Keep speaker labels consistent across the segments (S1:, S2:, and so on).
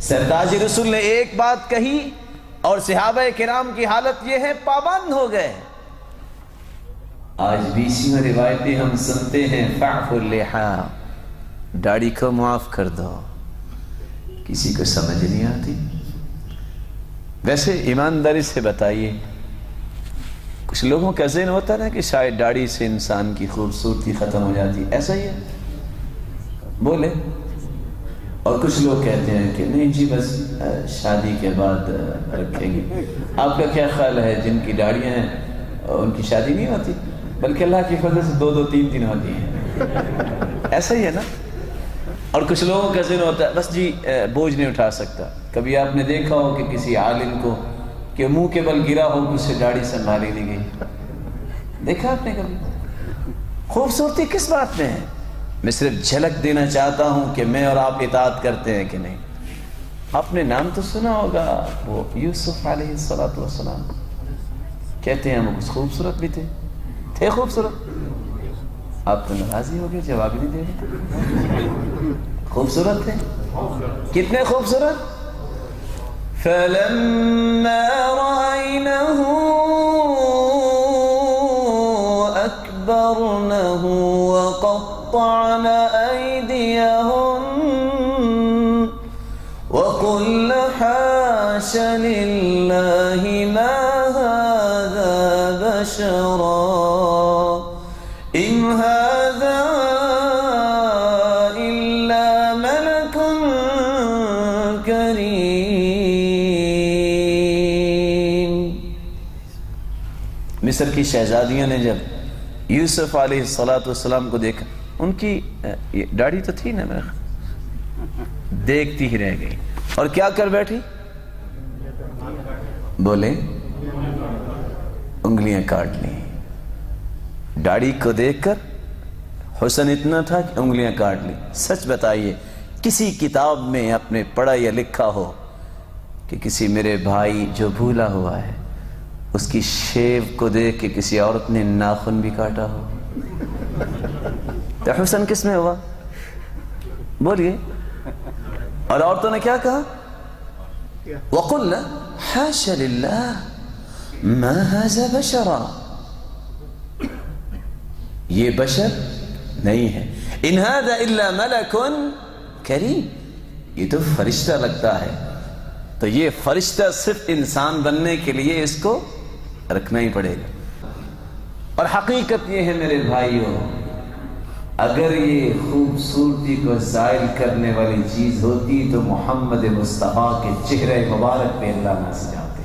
S1: سرتاج رسول نے ایک بات کہی اور صحابہ کرام کی حالت یہ ہے پابند ہو گئے. آج بیسیوں روایتیں ہم سنتے ہیں فاعف اللحا، داڑھی کو معاف کر دو، کسی کو سمجھ نہیں آتی. ویسے ایمانداری سے بتائیے، کچھ لوگوں کا ذہن ہوتا ہے نا کہ شاید داڑھی سے انسان کی خوبصورتی ختم ہو جاتی، ایسا ہی ہے؟ بولے. اور کچھ لوگ کہتے ہیں کہ نہیں جی بس شادی کے بعد رکھیں گے. آپ کا کیا خیال ہے جن کی داڑھیاں ہیں ان کی شادی نہیں ہوتی، بلکہ اللہ کی فضل سے 2 3 ہوتی ہیں؟ ایسا ہی ہے نا. اور کچھ لوگوں کا ذہن ہوتا ہے بس جی بوجھ نہیں اٹھا سکتا. کبھی آپ نے دیکھا ہو کہ کسی عالم کو کہ منہ کے بل گرا ہو کہ اس سے داڑھی سنبھالی نہیں گئی؟ دیکھا آپ نے کبھی؟ خوبصورتی کس بات میں ہے؟ میں صرف جھلک دینا چاہتا ہوں کہ میں اور آپ اطاعت کرتے ہیں کہ نہیں. آپ نے نام تو سنا ہوگا، وہ یوسف علیہ السلام. کہتے ہیں وہ کچھ خوبصورت بھی تھے خوبصورت. آپ تو ناراضی ہو گئے، جواب نہیں دے رہے. خوبصورت تھے، کتنے خوبصورت. فَلَمَّا رَأَيْنَهُ أَكْبَرْنَهُ وَقَطَّعْنَ أَيْدِيَهُنَّ وَقُلْنَ حَاشَ لِلَّهِ مَا هَذَا بَشَرًا إِنْ هَذَا إِلَّا مَلَكٌ كَرِيمٌ. مصر کی شہزادیوں نے جب یوسف علیہ السلام کو دیکھا، ان کی داڑھی تو تھی نا، دیکھتی ہی رہ گئی اور کیا کر بیٹھی؟ بولے انگلیاں کاٹ لی. داڑھی کو دیکھ کر حسن اتنا تھا کہ انگلیاں کاٹ لی. سچ بتائیے کسی کتاب میں اپنے پڑھا یا لکھا ہو کہ کسی میرے بھائی جو بھولا ہوا ہے اس کی شیو کو دیکھ کے کسی عورت نے ناخن بھی کاٹا ہو؟ تو حسن کس میں ہوا؟ بولیے. اور عورتوں نے کیا کہا؟ وَقُلْنَا حَاشَ لِلَّهِ مَا هَذَا بَشَرًا، یہ بشر نہیں ہے. إِنْ هَذَا إِلَّا مَلَكٌ كَرِيمٌ، یہ تو فرشتہ لگتا ہے. تو یہ فرشتہ صرف انسان بننے کے لیے اس کو رکھنا ہی پڑے گا. اور حقیقت یہ ہے میرے بھائیوں، اگر یہ خوبصورتی کو زائل کرنے والی چیز ہوتی تو محمد مصطفیٰ کے چہرے مبارک پہ اللہ ناز جاتے.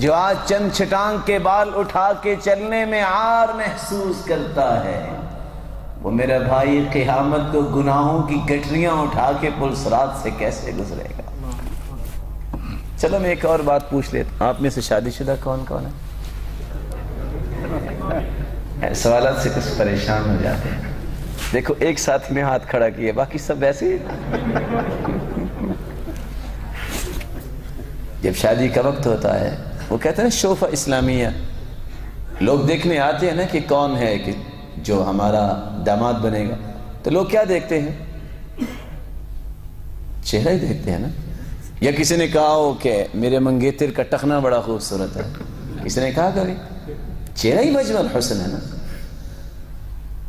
S1: جو آج چند چھٹانگ کے بال اٹھا کے چلنے میں عار محسوس کرتا ہے، وہ میرا بھائی قیامت کو گناہوں کی گٹریاں اٹھا کے پل صراط سے کیسے گزرے گا؟ چلو میں ایک اور بات پوچھ لیتا ہوں، آپ میں سے شادی شدہ کون کون ہے؟ سوالات سے کچھ پریشان ہو جاتے ہیں. دیکھو ایک ساتھی نے ہاتھ کھڑا کیا، باقی سب ویسے ہی. جب شادی کا وقت ہوتا ہے وہ کہتے ہیں شوفہ اسلامیہ، لوگ دیکھنے آتے ہیں نا کہ کون ہے کہ جو ہمارا داماد بنے گا، تو لوگ کیا دیکھتے ہیں؟ چہرہ ہی دیکھتے ہیں نا. یا کسی نے کہا ہو کہ میرے منگیتر کا ٹخنا بڑا خوبصورت ہے، کسی نے کہا کبھی؟ چہرہ ہی مجمع الحسن ہے نا.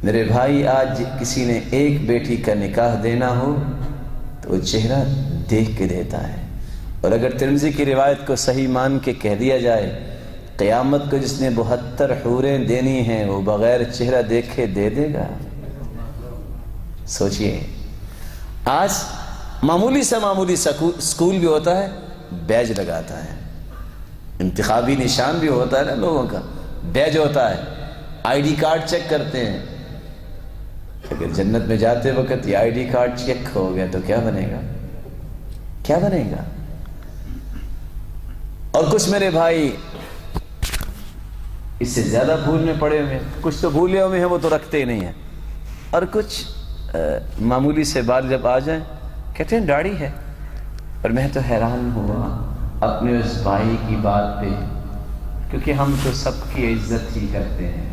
S1: میرے بھائی آج کسی نے ایک بیٹی کا نکاح دینا ہو تو وہ چہرہ دیکھ کے دیتا ہے. اور اگر ترمذی کی روایت کو صحیح مان کے کہہ دیا جائے قیامت کو جس نے 72 حوریں دینی ہیں وہ بغیر چہرہ دیکھے دے دے گا؟ سوچئے. آج معمولی سے معمولی سکول بھی ہوتا ہے، بیج لگاتا ہے. انتخابی نشان بھی ہوتا ہے نا لوگوں کا، بیج ہوتا ہے. آئی ڈی کارڈ چیک کرتے ہیں. اگر جنت میں جاتے وقت یہ آئی ڈی کارڈ چیک ہو گیا تو کیا بنے گا؟ کیا بنے گا؟ اور کچھ میرے بھائی اس سے زیادہ بھول میں پڑے ہوئے ہیں. کچھ تو بھولے ہوئے ہیں وہ تو رکھتے ہی نہیں ہیں. اور کچھ معمولی سے بات جب آ جائیں کہتے ہیں داڑھی ہے. اور میں تو حیران ہوا اپنے اس بھائی کی بات پہ، کیونکہ ہم تو سب کی عزت ہی کرتے ہیں.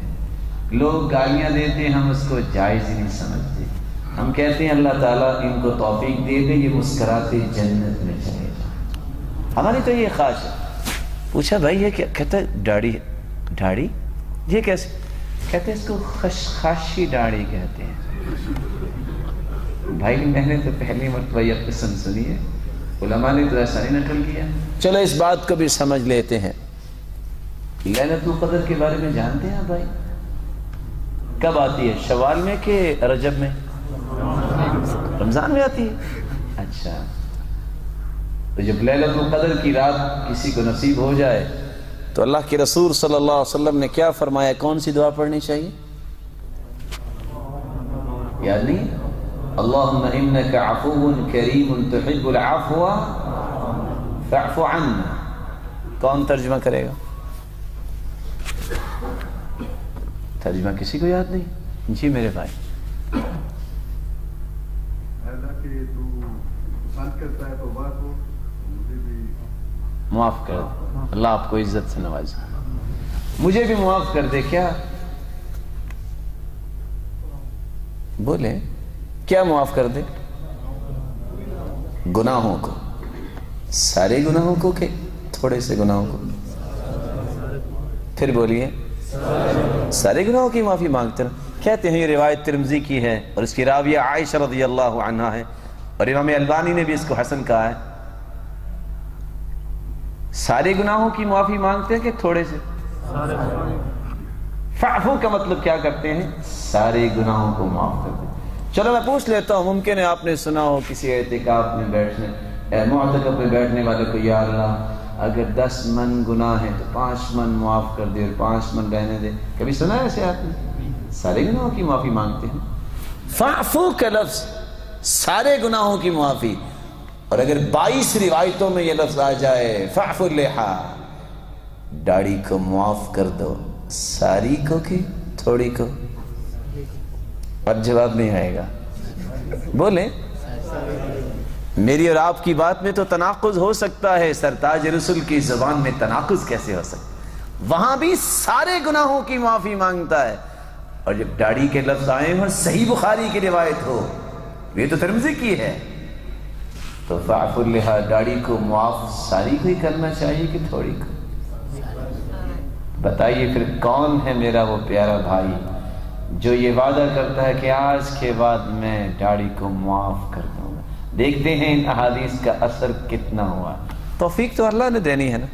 S1: لوگ گالیاں دیتے ہیں ہم اس کو جائز ہی نہیں سمجھتے. ہم کہتے ہیں اللہ تعالیٰ ان کو توفیق دے دے یہ مسکراتے جنت میں چلے جائیں. ہماری تو یہ خواہش ہے. پوچھا بھائی یہ کیا؟ کہتا ہے داڑھی. داڑھی یہ کیسے؟ کہتے ہیں اس کو خشخاشی داڑھی کہتے ہیں. بھائی میں نے تو پہلی مرتبہ یہ قسم سنی ہے، علماء نے تو ایسا نہیں نقل کیا. چلو اس بات کو بھی سمجھ لیتے ہیں. لیلۃ القدر کے بارے میں جانتے ہیں بھائی؟ کب آتی ہے؟ شوال میں کہ رجب میں؟ رمضان میں آتی ہے. اچھا، تو جب لیلۃ القدر کی رات کسی کو نصیب ہو جائے تو اللہ کے رسول صلی اللہ علیہ وسلم نے کیا فرمایا؟ کون سی دعا پڑھنی چاہیے؟ یعنی اللہم انک عفو کریم تحب العفو فاعف عنا. کون ترجمہ کرے گا؟ ترجمہ کسی کو یاد نہیں؟ جی میرے بھائی. معاف کر دے، اللہ آپ کو عزت سے نوازے. مجھے بھی معاف کر دے. کیا بولے؟ کیا معاف کر دے؟ گناہوں کو. سارے گناہوں کو کہ تھوڑے سے گناہوں کو؟ پھر بولیے. سارے گناہوں کی معافی مانگتے ہیں. کہتے ہیں یہ روایت ترمذی کی ہے اور اس کی راویہ عائشہ رضی اللہ عنہا ہے، اور امام البانی نے بھی اس کو حسن کہا ہے. سارے گناہوں کی معافی مانگتے ہیں کہ تھوڑے سے؟ فعفو کا مطلب کیا کرتے ہیں؟ سارے گناہوں کو معاف کر دیں. چلو میں پوچھ لیتا ہوں، ممکن ہے آپ نے سنا ہو کسی اعتکاف میں بیٹھنے معتکف میں بیٹھنے والے کو، یا اللہ اگر 10 من گناہ ہیں تو 5 من معاف کر دے اور 5 من رہنے دے. کبھی سنا ہے ایسے آپ نے؟ سارے گناہوں کی معافی مانگتے ہیں. فعفو کا لفظ سارے گناہوں کی معافی. اور اگر 22 روایتوں میں یہ لفظ آ جائے فعفو اللحا، داڑھی کو معاف کر دو، ساری کو کہ تھوڑی کو؟ اور جواب نہیں آئے گا. بولیں. میری اور آپ کی بات میں تو تناقض ہو سکتا ہے، سرتاج رسول کی زبان میں تناقض کیسے ہو سکتا ہے؟ وہاں بھی سارے گناہوں کی معافی مانگتا ہے، اور جب داڑھی کے لفظ آئے اور صحیح بخاری کی روایت ہو، یہ تو ترمذی کی ہے، تو فعفو اللحا، داڑھی کو معاف ساری کو ہی کرنا چاہیے کہ تھوڑی کو؟ بتائیے پھر کون ہے میرا وہ پیارا بھائی جو یہ وعدہ کرتا ہے کہ آج کے بعد میں داڑھی کو معاف کر دوں گا؟ دیکھتے ہیں ان احادیث کا اثر کتنا ہوا. توفیق تو اللہ نے دینی ہے نا.